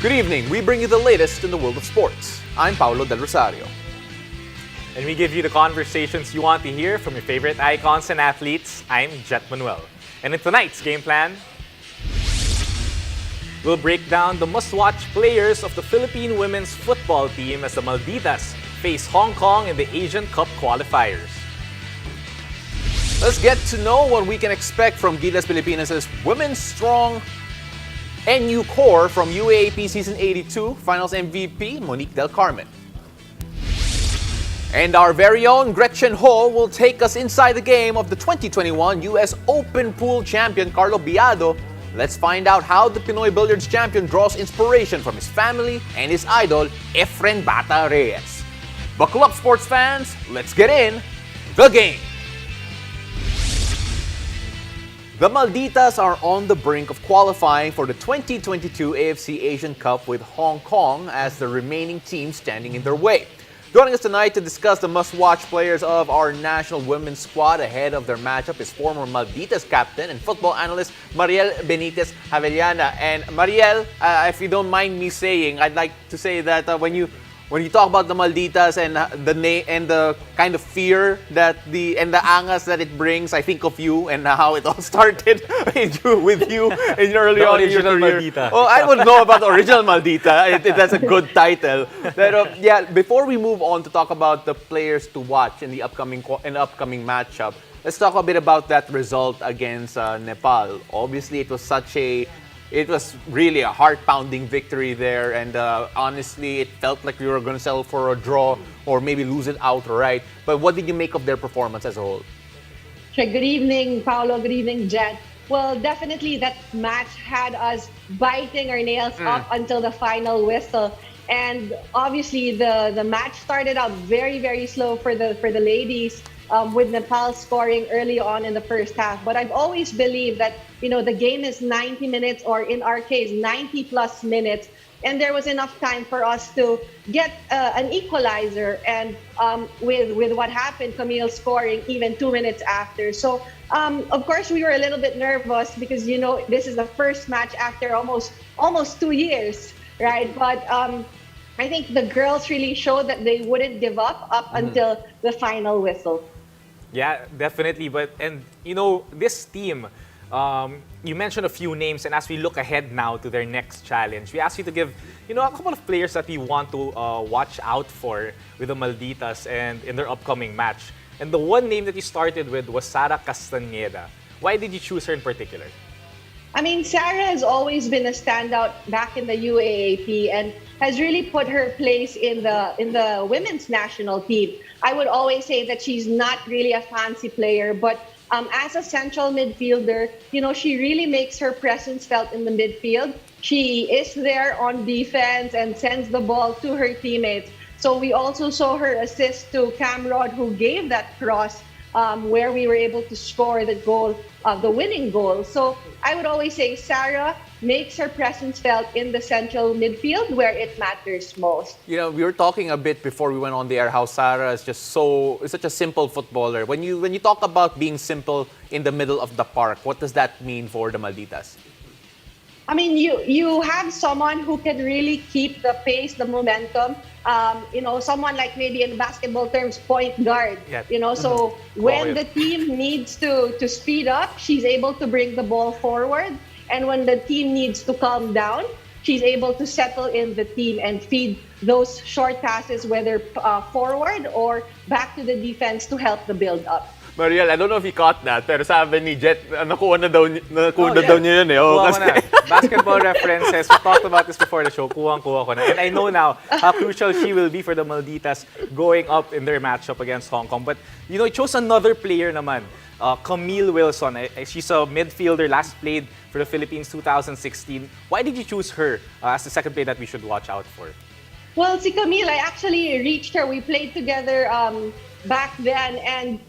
Good evening. We bring you the latest in the world of sports. I'm Paulo Del Rosario. And we give you the conversations you want to hear from your favorite icons and athletes. I'm Jet Manuel. And in tonight's game plan, we'll break down the must-watch players of the Philippine women's football team as the Malditas face Hong Kong in the Asian Cup qualifiers. Let's get to know what we can expect from Gilas Pilipinas' women's strong NU core from UAAP Season 82 Finals MVP Monique Del Carmen. And our very own Gretchen Ho will take us inside the game of the 2021 US Open Pool champion Carlo Biado. Let's find out how the Pinoy Billiards champion draws inspiration from his family and his idol, Efren Bata Reyes. Buckle up, sports fans. Let's get in the game. The Malditas are on the brink of qualifying for the 2022 AFC Asian Cup with Hong Kong as the remaining team standing in their way. Joining us tonight to discuss the must-watch players of our national women's squad ahead of their matchup is former Malditas captain and football analyst Mariel Benitez Javellana. And Mariel, if you don't mind me saying, I'd like to say that when you talk about the Malditas and the name and the kind of fear that the angas that it brings, I think of you and how it all started with you in early on in your career. Maldita. Oh, I would know about the original Maldita. That's a good title. But yeah, before we move on to talk about the players to watch in the upcoming matchup, let's talk a bit about that result against Nepal. Obviously, it was really a heart-pounding victory there, and honestly, it felt like we were going to settle for a draw or maybe lose it outright. But what did you make of their performance as a whole? Sure. Good evening, Paolo. Good evening, Jen. Well, definitely that match had us biting our nails up until the final whistle. And obviously, the match started out very, very slow for the ladies. With Nepal scoring early on in the first half. But I've always believed that, the game is 90 minutes, or in our case, 90 plus minutes. And there was enough time for us to get an equalizer. And with what happened, Camille scoring even 2 minutes after. So, of course, we were a little bit nervous because, this is the first match after almost 2 years, right? But I think the girls really showed that they wouldn't give up until the final whistle. Yeah, definitely. This team, you mentioned a few names, and as we look ahead now to their next challenge, we asked you to give, a couple of players that we want to watch out for with the Malditas and in their upcoming match. And the one name that you started with was Sara Castañeda. Why did you choose her in particular? I mean, Sarah has always been a standout back in the UAAP and has really put her place in the women's national team. I would always say that she's not really a fancy player, but as a central midfielder, she really makes her presence felt in the midfield. She is there on defense and sends the ball to her teammates. So we also saw her assist to Camrod, who gave that cross where we were able to score the goal, the winning goal. So I would always say Sarah makes her presence felt in the central midfield where it matters most. We were talking a bit before we went on the air how Sarah is just such a simple footballer. When you talk about being simple in the middle of the park, what does that mean for the Malditas? I mean, you have someone who can really keep the pace, the momentum. Someone like maybe in basketball terms, point guard. Yep. So when the team needs to speed up, she's able to bring the ball forward. And when the team needs to calm down, she's able to settle in the team and feed those short passes, whether forward or back to the defense to help the build up. Mariel, I don't know if you caught that, pero sabi ni Jet, nakuha na daw niya yun eh. Kuha ko na. Basketball references, we talked about this before the show, kuha ko na. And I know now how crucial she will be for the Malditas going up in their matchup against Hong Kong. But, it chose another player naman, Camille Wilson. She's a midfielder, last played for the Philippines 2016. Why did you choose her as the second player that we should watch out for? Well, si Camille, I actually reached her. We played together back then, and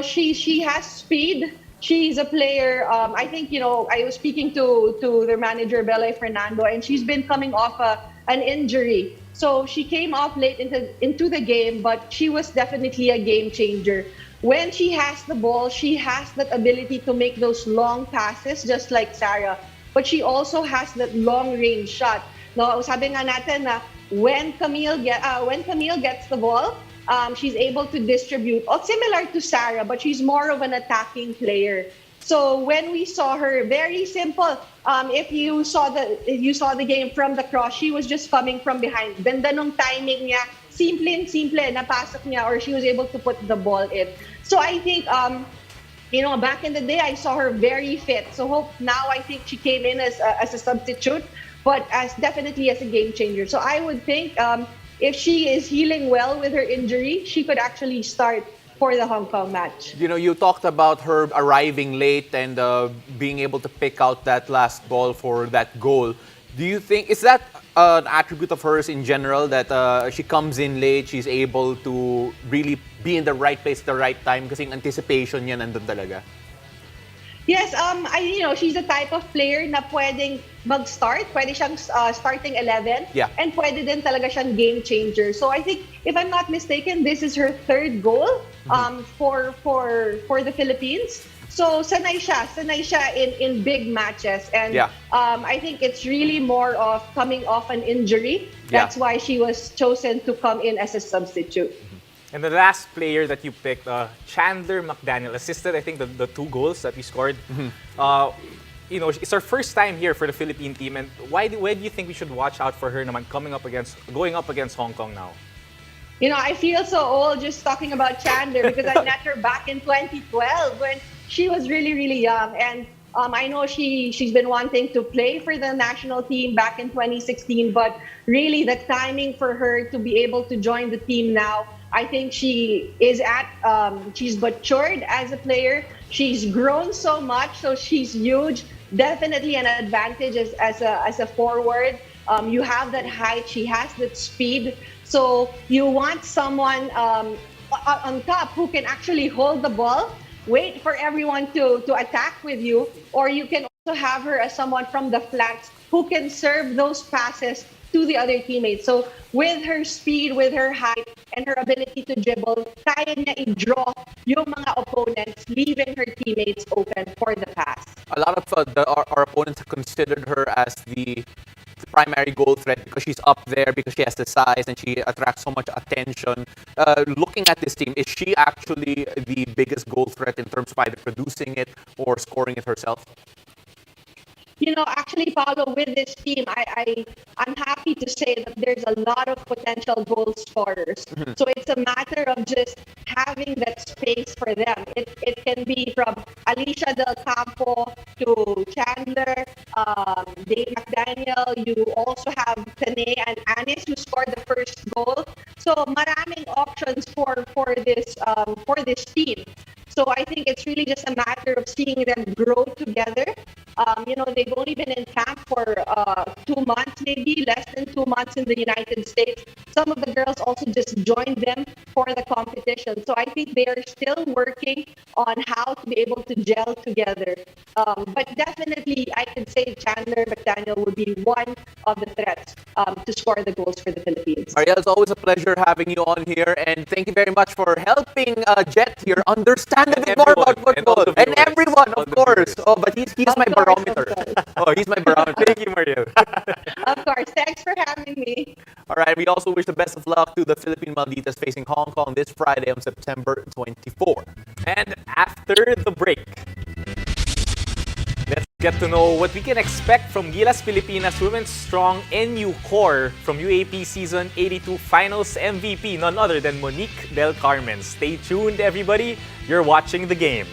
she has speed. She's a player. I think I was speaking to their manager Bele Fernando, and she's been coming off an injury. So she came off late into the game, but she was definitely a game changer. When she has the ball, she has that ability to make those long passes, just like Sarah. But she also has that long range shot. No, sabi nga natin na when Camille gets the ball, she's able to distribute. Oh, similar to Sarah, but she's more of an attacking player. So when we saw her, very simple. If you saw the game from the cross, she was just coming from behind. Ganda nung timing niya. Simple, napasok niya, or she was able to put the ball in. So I think, back in the day, I saw her very fit. So now I think she came in as a substitute, but definitely as a game changer. So I would think if she is healing well with her injury, she could actually start for the Hong Kong match. You talked about her arriving late and being able to pick out that last ball for that goal. Do you think, is that an attribute of hers in general, that she comes in late, she's able to really be in the right place at the right time kasi yung anticipation niya nandun talaga? Yes, she's the type of player na pwedeng mag-start, pwede siyang starting 11, Yeah. and pwede din talaga siyang game changer. So I think, if I'm not mistaken, this is her third goal for the Philippines. So sanay siya in big matches, and Yeah. I think it's really more of coming off an injury. That's why she was chosen to come in as a substitute. And the last player that you picked, Chandler McDaniel, assisted, I think, the two goals that we scored. It's our first time here for the Philippine team. And why do you think we should watch out for her naman going up against Hong Kong now? I feel so old just talking about Chandler because I met her back in 2012 when she was really, really young. And I know she's been wanting to play for the national team back in 2016, but really the timing for her to be able to join the team now, I think she's matured as a player. She's grown so much, so she's huge. Definitely an advantage as a forward. You have that height, she has that speed. So you want someone on top who can actually hold the ball, wait for everyone to attack with you, or you can also have her as someone from the flanks who can serve those passes to the other teammates. So with her speed, with her height, and her ability to dribble, kaya niya i-draw yung mga opponents, leaving her teammates open for the pass. A lot of our opponents have considered her as the primary goal threat because she's up there, because she has the size and she attracts so much attention. Looking at this team, is she actually the biggest goal threat in terms of either producing it or scoring it herself? Actually, Paulo, with this team, I'm happy to say that there's a lot of potential goal scorers. So it's a matter of just having that space for them. It can be from Alicia Del Campo to Chandler, Dave McDaniel. You also have Tane and Anis who scored the first goal. So maraming options for this team. So I think it's really just a matter of seeing them grow together. They've only been in camp for 2 months, maybe less than 2 months in the United States. Some of the girls also just joined them for the competition. So I think they are still working on how to be able to gel together. But definitely, I could say Chandler McDaniel would be one of the threats to score the goals for the Philippines. Ariel, it's always a pleasure having you on here, and thank you very much for helping Jet here understand a bit more about football. And everyone, of course. Oh, but he's my barometer. Oh, he's my barometer. Thank you, Mariel. Of course. Thanks for having me. All right, we also wish the best of luck to the Philippine Malditas facing Hong Kong this Friday on September 24. And after the break, let's get to know what we can expect from Gilas Pilipinas Women's Strong NU Core from UAP Season 82 Finals MVP, none other than Monique Del Carmen. Stay tuned, everybody. You're watching the game.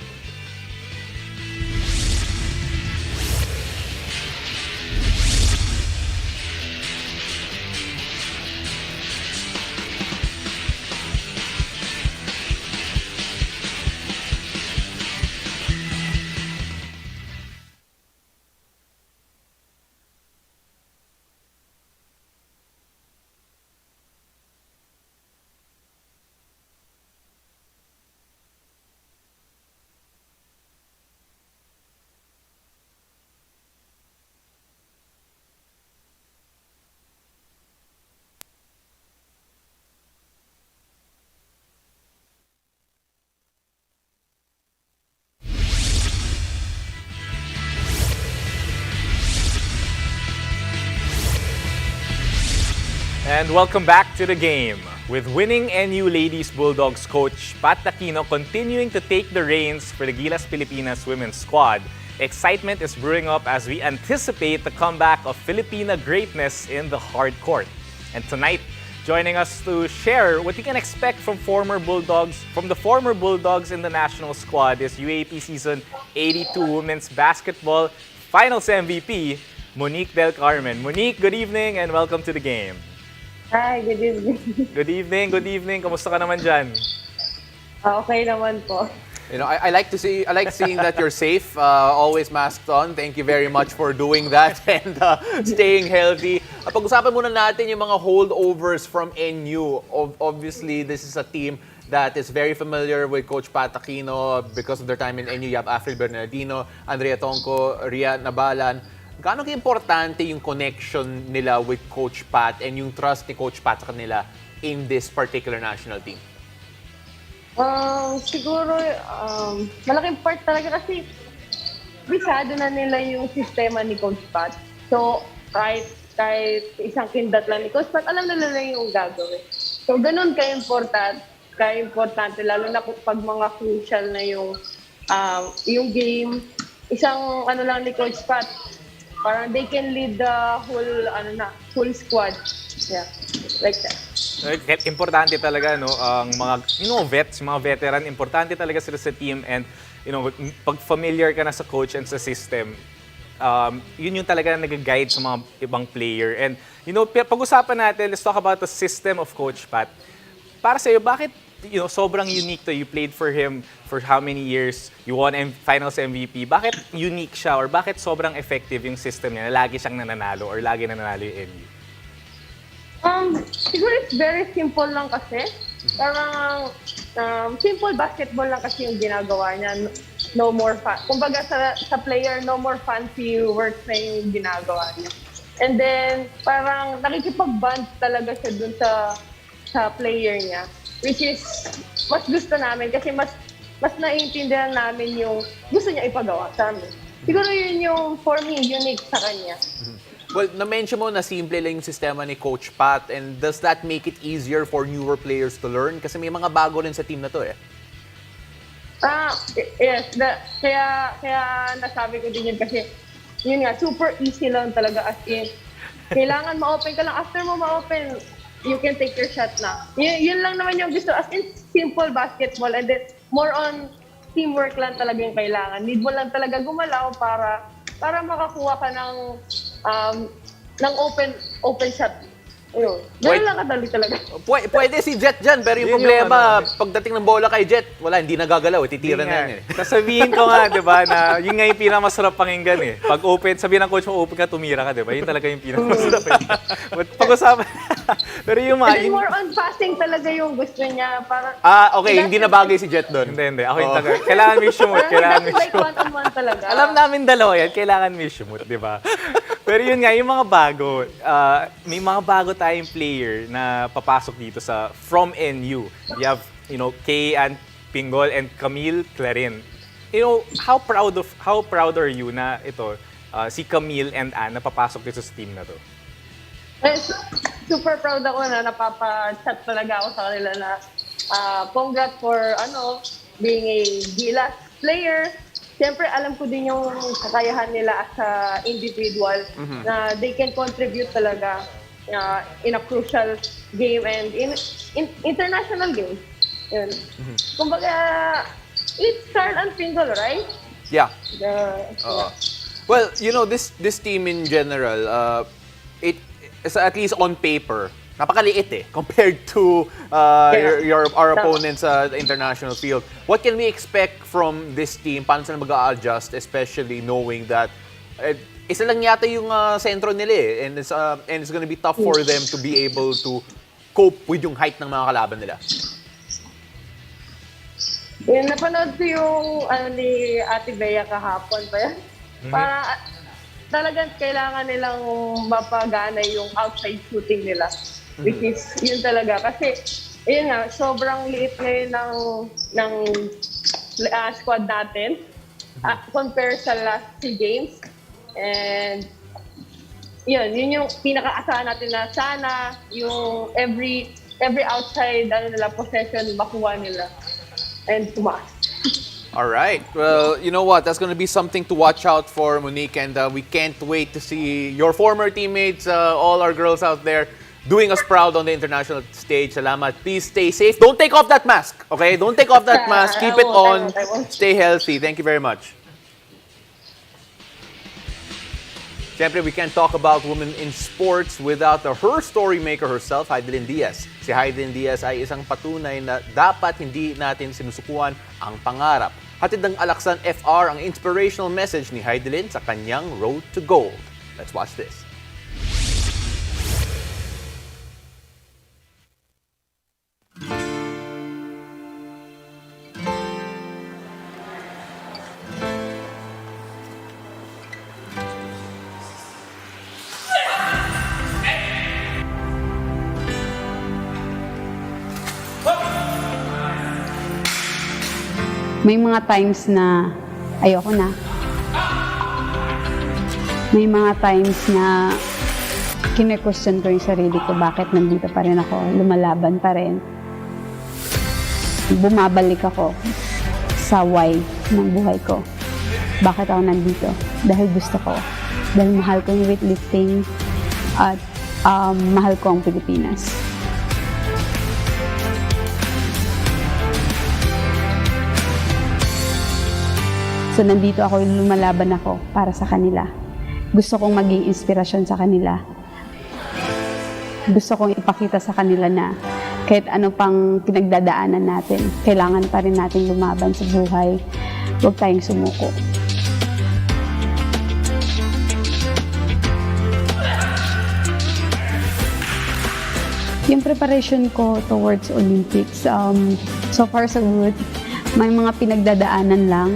And welcome back to the game. With winning NU Ladies Bulldogs coach Pat Aquino continuing to take the reins for the Gilas Pilipinas women's squad, excitement is brewing up as we anticipate the comeback of Filipina greatness in the hard court. And tonight, joining us to share what you can expect from the former Bulldogs in the national squad is UAP Season 82 Women's Basketball Finals MVP, Monique Del Carmen. Monique, good evening and welcome to the game. Hi, good evening. Good evening, good evening. Kamusta ka naman dyan? Okay naman po. You know, I like seeing that you're safe, always masked on. Thank you very much for doing that and staying healthy. Pag-usapan muna natin yung mga holdovers from NU. Obviously, this is a team that is very familiar with Coach Pat Aquino because of their time in NU. You have Afril, Bernardino, Andrea, Tongco, Nabalan. Gaano ka-importante yung connection nila with Coach Pat and yung trust ni Coach Pat sa kanila in this particular national team? Siguro, malaking part talaga kasi bisado na nila yung sistema ni Coach Pat. So, kahit isang kindat lang ni Coach Pat, alam na nila yung gagawin. So, ganun ka-importante, lalo na pag mga crucial na yung game. Isang lang ni Coach Pat, parang they can lead the whole squad. Yeah, like that. Importante talaga, no, ang mga, vets, mga veteran, importante talaga sila sa team and, pag familiar ka na sa coach and sa system, yun yung talaga nag-guide sa mga ibang player. And, pag-usapan natin, let's talk about the system of Coach Pat. Para sa iyo, bakit sobrang unique to? You played for him for how many years? You won Finals MVP. Bakit unique siya or bakit sobrang effective yung system niya na lagi siyang nananalo or lagi nananalo yung NU? Siguro it's very simple lang kasi. Parang simple basketball lang kasi yung ginagawa niya. No more kumbaga sa player, no more fancy works na yung ginagawa niya. And then, parang nakikipag-bond talaga siya dun sa player niya. Which is, mas gusto namin kasi mas naiintindihan namin yung gusto niya ipagawa sa amin. Siguro yun yung, for me, unique sa kanya. Well, na-mention mo na simple lang yung sistema ni Coach Pat and does that make it easier for newer players to learn? Kasi may mga bago rin sa team na to eh. Yes. Kaya nasabi ko din yun kasi yun nga, super easy lang talaga as in. Kailangan ma-open ka lang. After mo ma-open, you can take your shot na. Yun lang naman yung gusto. As in, simple basketball. And then, more on teamwork lang talaga yung kailangan. Need mo lang talaga gumalaw para makakuha ka ng open shot. Ayun. Ganun lang kadali talaga. Pwede si Jet dyan, pero yung problema, pagdating ng bola kay Jet, wala, hindi nagagalaw. Titira na yan eh. Sasabihin ko nga, di ba, na yun nga yung pinakamasarap pakinggan eh. Pag open, sabihin ng coach mo, open ka, tumira ka, di ba? Yun talaga yung pinakamasarap eh. Pag-usapan. Pero yung mga... And more on passing talaga yung gusto niya. Parang, okay, hindi na bagay si Jet doon. Hindi. Ako yung talaga. Kailangan may shoot. Like one-on-one talaga. Alam namin dalawa yan, kailangan may shoot, di ba? Pero yun nga, yung mga bago, may mga bago tayong player na papasok dito from NU. You have, Kay and Pingol and Camille, Clarin. How proud are you na si Camille and Anne na papasok dito sa team na to? Super proud ako na napapa-chat talaga ako sa kanila na congrats for being a Gilas player. Siyempre, alam ko din yung kakayahan nila as a individual na they can contribute talaga in a crucial game and in international game. Yun. Kumbaga, it's Carlo and Pingol, right? Yeah. Well, this team in general, it is at least on paper, napakaliit eh, compared to our opponents sa international field. What can we expect from this team? Paano sila mag-a-adjust, especially knowing that isa lang yata yung sentro nila eh, and it's gonna be tough for them to be able to cope with yung height ng mga kalaban nila. Napanood ko yung ni Ate Bea kahapon pa yan. Para talagang kailangan nilang mapagana yung outside shooting nila. Which is, yun talaga. Kasi, yun nga, sobrang liit ngayon ng squad natin compare sa last 2 games. And yun yung pinakaasahan natin na sana yung every outside possession makuha nila and tumaas. All right. Well, you know what? That's going to be something to watch out for, Monique, and we can't wait to see your former teammates, all our girls out there, doing us proud on the international stage. Salamat. Please stay safe. Don't take off that mask, okay? Don't take off that mask. Keep it on. I won't. Stay healthy. Thank you very much. Siyempre, we can't talk about women in sports without her story maker herself, Heidelin Diaz. Si Heidelin Diaz ay isang patunay na dapat hindi natin sinusukuan ang pangarap. Hatid ng Alaksan FR ang inspirational message ni Heidelin sa kanyang road to gold. Let's watch this. May mga times na ayoko na. May mga times na kine-question ko yung sarili ko, bakit nandito pa rin ako, lumalaban pa rin. Bumabalik ako sa why ng buhay ko. Bakit ako nandito? Dahil gusto ko. Dahil mahal ko yung weightlifting at mahal ko ang Pilipinas. So, nandito ako, lumalaban ako para sa kanila. Gusto kong maging inspirasyon sa kanila. Gusto kong ipakita sa kanila na kahit ano pang pinagdadaanan natin, kailangan pa rin natin lumaban sa buhay. Huwag tayong sumuko. Yung preparation ko towards Olympics, so far so good. May mga pinagdadaanan lang.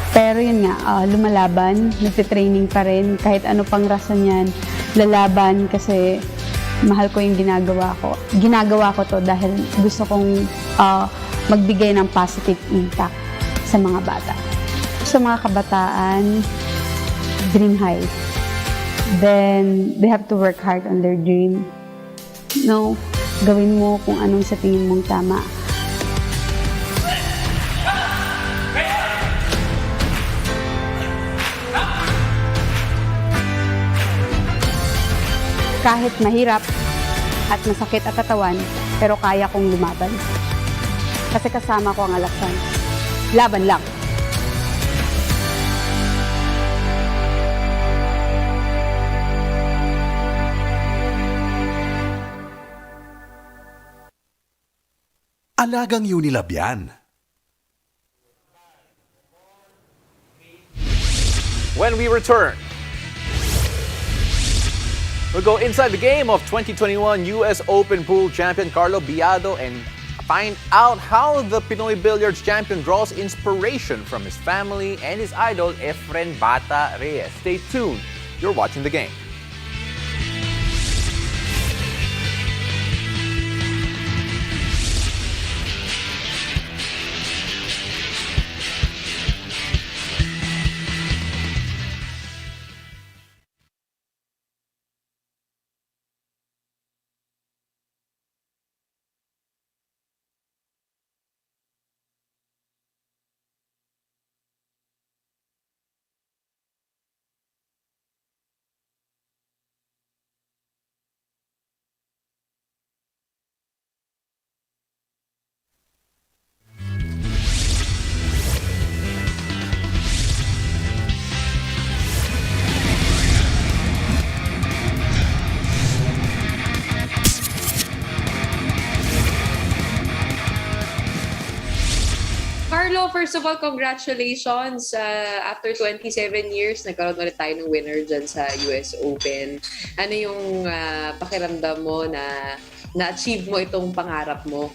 Pero yun nga, lumalaban, nagtitraining pa rin, kahit ano pang rason yan, lalaban kasi mahal ko yung ginagawa ko. Ginagawa ko to dahil gusto kong magbigay ng positive impact sa mga bata. Sa mga kabataan, dream high. Then, they have to work hard on their dream. No, gawin mo kung anong sa tingin mong tama. Kahit mahirap at masakit ang katawan, pero kaya kong lumaban. Kasi kasama ko ang Alaksan. Laban lang. Alagang Unilab yan. When we return, we'll go inside the game of 2021 US Open Pool champion Carlo Biado and find out how the Pinoy Billiards champion draws inspiration from his family and his idol, Efren Bata Reyes. Stay tuned. You're watching the game. Carlo, first of all, congratulations. After 27 years, nagkaroon ulit tayo ng winner dyan sa US Open. Ano yung pakiramdam mo na na-achieve mo itong pangarap mo?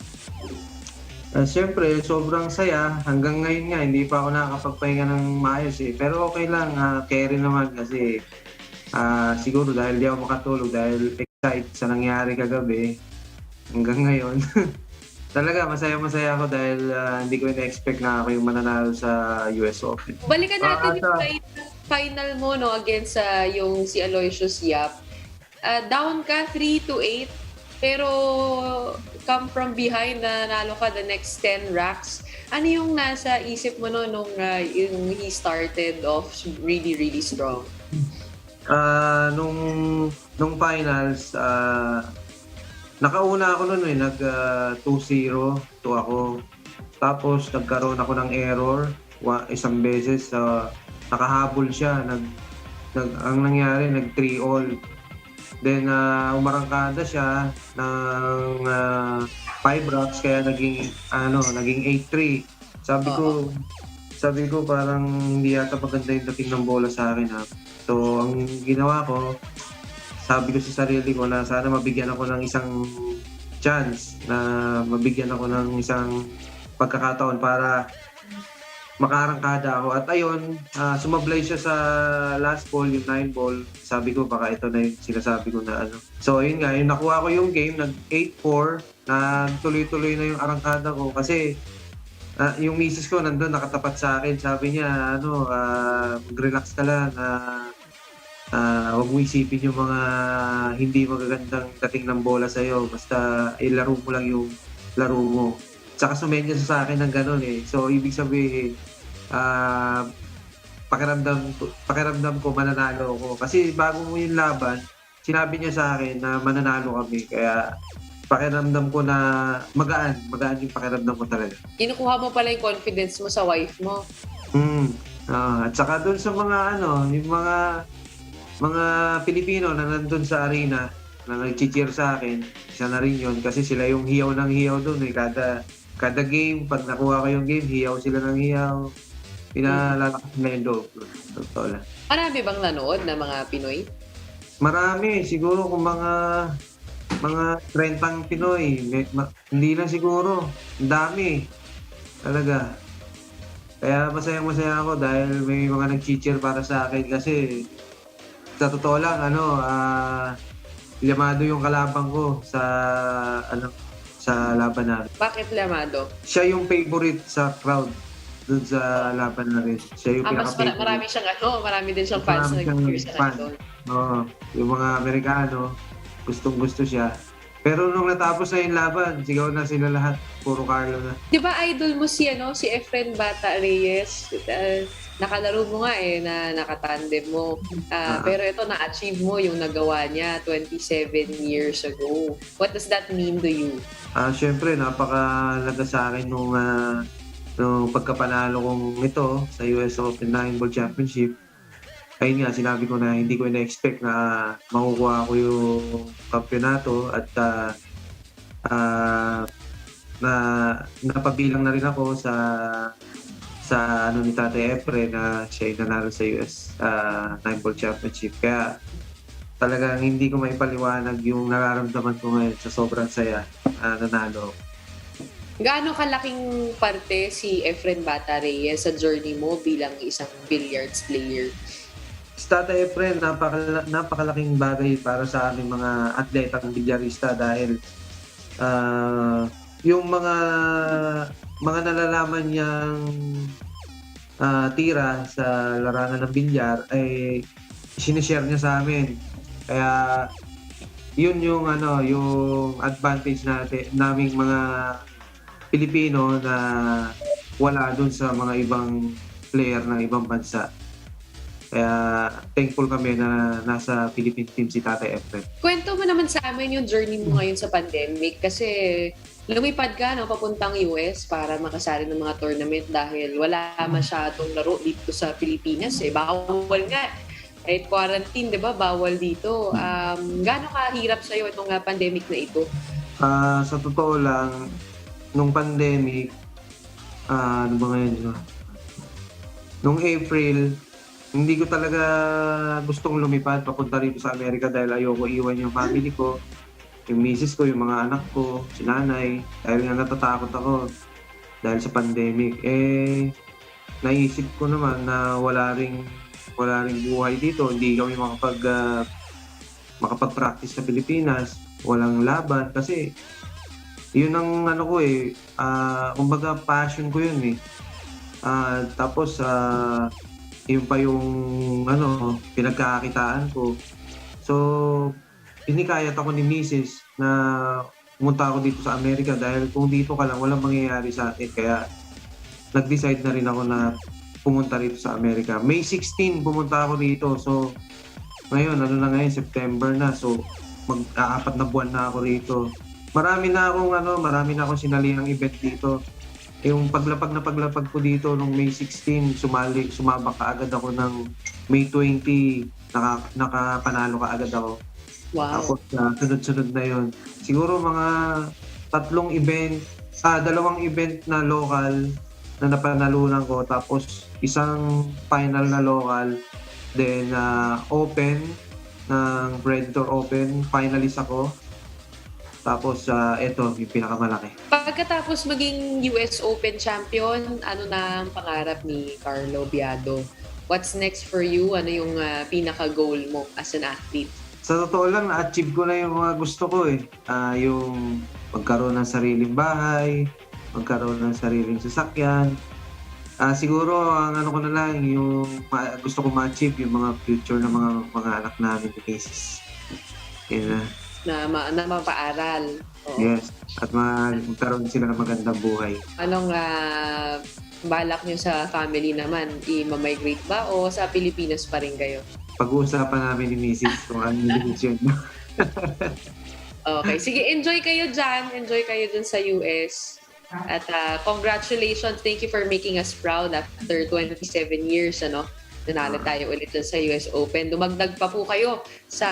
Siyempre, sobrang saya. Hanggang ngayon nga, hindi pa ako nakakapagpahinga ng maayos eh. Pero okay lang, carry naman kasi siguro dahil di ako makatulog, dahil excited sa nangyari kagabi hanggang ngayon. Talaga, masaya-masaya ako dahil hindi ko na-expect na ako yung mananalo sa US Open. Balikan natin yung final mo no against sa yung si Aloysius Yap, down ka 3-8 pero come from behind na nalo ka the next 10 racks. Ano yung nasa isip mo no nung yung he started off really really strong? Nung finals, nakauna ako noon nag 2-0 to ako. Tapos nagkaroon ako ng error isang beses, nakahabol siya, ang nangyari nag 3-all. Then umarangkada siya ng 5 racks kaya naging 8-3. Sabi ko parang hindi yata maganda yung dating ng bola sa akin ha. So ang ginawa ko, sabi ko sa sarili ko na sana mabigyan ako ng isang chance, na mabigyan ako ng isang pagkakataon para makarangkada ako. At ayun, sumablay siya sa last ball, yung 9 ball. Sabi ko, baka ito na yung sinasabi ko na ano. So ayun nga, yung nakuha ko yung game, nag 8-4, tuloy-tuloy na yung arangkada ko. Kasi yung misis ko nandun, nakatapat sa akin. Sabi niya, mag-relax ka lang. Huwag mo isipin yung mga hindi magagandang dating ng bola sa'yo. Basta ilaro mo lang yung laro mo. Tsaka sumenya sa akin ng gano'n eh. So, ibig sabihin, pakiramdam ko mananalo ako. Kasi bago mo yung laban, sinabi niya sa akin na mananalo kami. Kaya pakiramdam ko na magaan yung pakiramdam ko talaga. Kinukuha mo pala yung confidence mo sa wife mo. At saka doon sa mga yung mga Pilipino na nandun sa arena na nag-cheer sa akin, isa na rin yun kasi sila yung hiyaw ng hiyaw doon eh. Kada game, pag nakuha ko yung game, hiyaw sila ng hiyaw. Pinalalakas na yung loob. Totoo lang. Marami bang nanood na mga Pinoy? Marami. Siguro kung mga 30 Pinoy. Hindi na siguro. Ang dami. Talaga. Kaya masayang-masaya ako dahil may mga nag-cheer para sa akin kasi sa totoo lang, lamado yung kalabang ko sa laban namin. Bakit lamado? Siya yung favorite sa crowd dun sa laban namin. Siya yung mas marami siyang marami din siyang fans na nag-cheer sa kanya doon. Oo, yung mga Amerikano, gustong-gusto siya. Pero nung natapos na yung laban, sigaw na sila lahat. Puro Carlo na. Di ba idol mo si Efren Bata Reyes? Nakalaro mo nga na nakatandem mo. Pero ito, na-achieve mo yung nagawa niya 27 years ago. What does that mean to you? Siyempre, napakalaga sa akin nung pagkapanalo kong ito sa US Open 9-Ball Championship. Ayun nga, sinabi ko na hindi ko na-expect na makukuha ko yung kampiyonato at na napabilang na rin ako sa ni Tate Efren na siya yung nanalo sa US 9-Ball Championship. Kaya talagang hindi ko maipaliwanag yung nararamdaman ko ngayon sa sobrang saya nanalo. Gaano kalaking parte si Efren Bata Reyes sa journey mo bilang isang billiards player? Si Tate Efren, napakalaking bagay para sa aming mga atletang bilyarista dahil yung mga nalalaman niyang tira sa larangan ng bilyar ay sinishare niya sa amin. Kaya yun yung yung advantage naming mga Pilipino na wala dun sa mga ibang player ng ibang bansa. Kaya thankful kami na nasa Philippine team si Tatay Efren. Kwento mo naman sa amin yung journey mo ngayon sa pandemic kasi lumipad ka papuntang US para makasali ng mga tournament dahil wala masyadong laro dito sa Pilipinas. Bawal nga. Kahit quarantine, di ba? Bawal dito. Gaano kahirap sa'yo itong pandemic na ito? Sa totoo lang, nung pandemic, ano ba ngayon? Nung April, hindi ko talaga gustong lumipad papunta rito sa Amerika dahil ayoko iwan yung family ko, yung misis ko, yung mga anak ko, si nanay. Dahil nga natatakot ako dahil sa pandemic. Naisip ko naman na wala ring buhay dito. Hindi kami makapag-practice sa Pilipinas. Walang laban kasi yun ang kumbaga passion ko yun eh. Tapos Yun pa yung pinagkakakitaan ko. So, pinikayat ako ni Mrs. na pumunta ako dito sa Amerika dahil kung dito ka lang, walang mangyayari sa atin. Kaya nag-decide na rin ako na pumunta rito sa Amerika. May 16 pumunta ako dito. So, ngayon, September na. So, mag-4 na buwan na ako rito. Marami na akong sinalihang event dito. Yung paglapag ko dito nung May 16, sumabak kaagad ako ng May 20, nakapanalo kaagad ako. Wow. Tapos sunod-sunod na yon. Siguro mga 2 event na local na napanalunan ko, tapos isang final na local, then open ng Predator Open, finalist ako. Tapos ito yung pinakamalaki. Pagkatapos maging US Open champion, ano na ang pangarap ni Carlo Biado? What's next for you? Ano yung pinaka-goal mo as an athlete? Sa totoo lang, na-achieve ko na yung mga gusto ko eh. Yung magkaroon ng sariling bahay, magkaroon ng sariling sasakyan. Siguro, ang ko na lang, yung gusto ko ma-achieve, yung mga future ng mga anak namin ni Mrs. Yun na. Na mapaaral. Oo. Yes. At magkaroon sila ng magandang buhay. Anong balak nyo sa family naman? I-migrate ba o sa Pilipinas pa rin kayo? Pag-uusapan namin ni Mrs. kung ano yung decision niya. Okay. Sige, enjoy kayo dyan. Enjoy kayo dyan sa US. At congratulations. Thank you for making us proud after 27 years. Nanalo tayo ulit dyan sa US Open. Dumagdag pa po kayo sa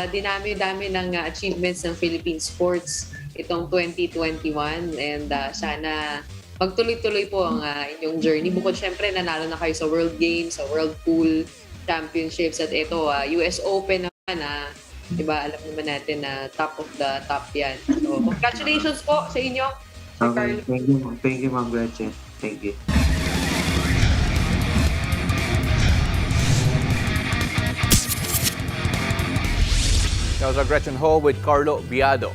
dinami-dami ng achievements ng Philippine sports itong 2021. And sana magtuloy-tuloy po ang inyong journey. Bukod syempre, nanalo na kayo sa World Games, sa World Pool Championships. At ito, US Open naman, diba, alam naman natin na top of the top yan. So, congratulations po sa inyo. Okay, thank you, Ma'am Gretchen. Thank you. That was our Gretchen Ho with Carlo Biado.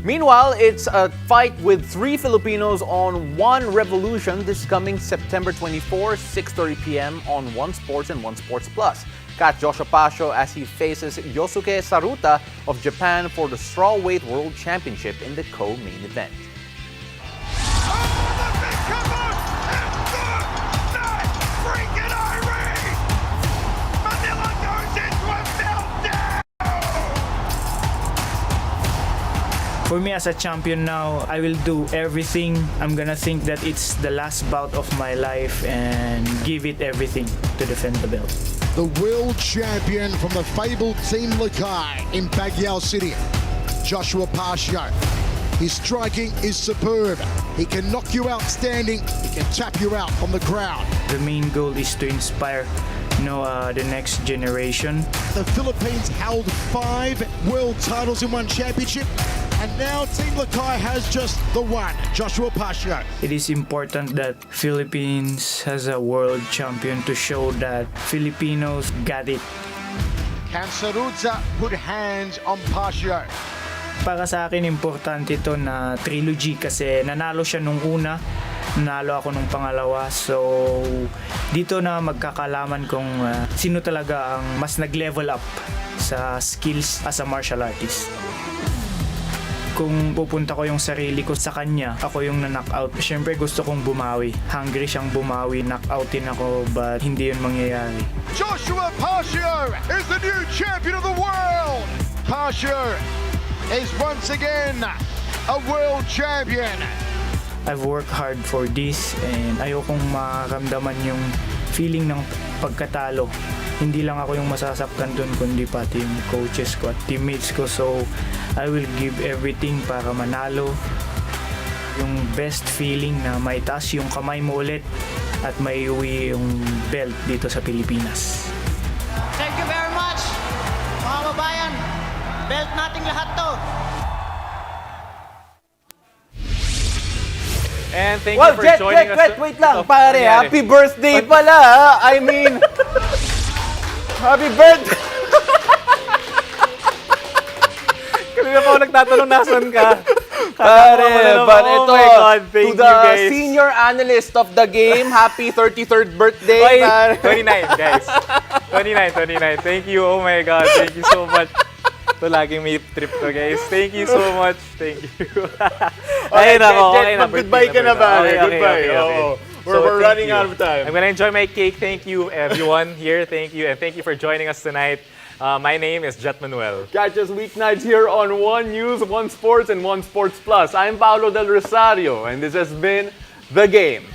Meanwhile, it's a fight with 3 Filipinos on 1 Revolution this coming September 24, 6:30 p.m. on One Sports and One Sports Plus. Catch Joshua Pasio as he faces Yosuke Saruta of Japan for the Strawweight World Championship in the co-main event. For me as a champion now, I will do everything. I'm gonna think that it's the last bout of my life and give it everything to defend the belt. The world champion from the fabled Team Lakai in Baguio City, Joshua Pasio. His striking is superb. He can knock you out standing, he can tap you out on the ground. The main goal is to inspire the next generation. The Philippines held 5 world titles in one championship, and now Team Lakai has just the one, Joshua Pasio. It is important that Philippines has a world champion to show that Filipinos got it. Can Saruta put hands on Pasio? Para sa akin, importante ito na trilogy kasi nanalo siya nung una, nanalo ako nung pangalawa. So, dito na magkakalaman kung sino talaga ang mas nag-level up sa skills as a martial artist. Kung pupunta ko yung sarili ko sa kanya, ako yung na-knockout. Siyempre gusto kong bumawi. Hungry siyang bumawi. Knockoutin ako, but hindi yun mangyayari. Joshua Pasio is the new champion of the world! Pasio is once again a world champion. I've worked hard for this and ayokong maramdaman yung feeling ng pagkatalo. Hindi lang ako yung masasaktan dun, kundi pati yung coaches ko at teammates ko. So, I will give everything para manalo. Yung best feeling na maitaas yung kamay mo ulit at maiuwi yung belt dito sa Pilipinas. Thank you very much, mga kababayan. Belt nating lahat to. And thank Well, you for Jet, joining us. wait lang, Ito, pare. nangyari. Happy birthday pala, ha? I mean, happy birthday! Kanina pa ako nagtatanong nasan ka. Pare, but Oh ito, my God, thank to the you, guys. senior analyst of the game, happy 33rd birthday, Oy, pare. 29, guys. 29. Thank you. Oh my God. Thank you so much. Ito laging may trip to, guys. Thank you so much. Thank you. Okay, nako, Jet, mag-goodbye ka na, pare. Goodbye. Okay. Oo. So, We're thank running you. out of time. I'm gonna enjoy my cake. Thank you, everyone here. Thank you. And thank you for joining us tonight. My name is Jet Manuel. Catch us weeknights here on One News, One Sports, and One Sports Plus. I'm Paolo Del Rosario, and this has been The Game.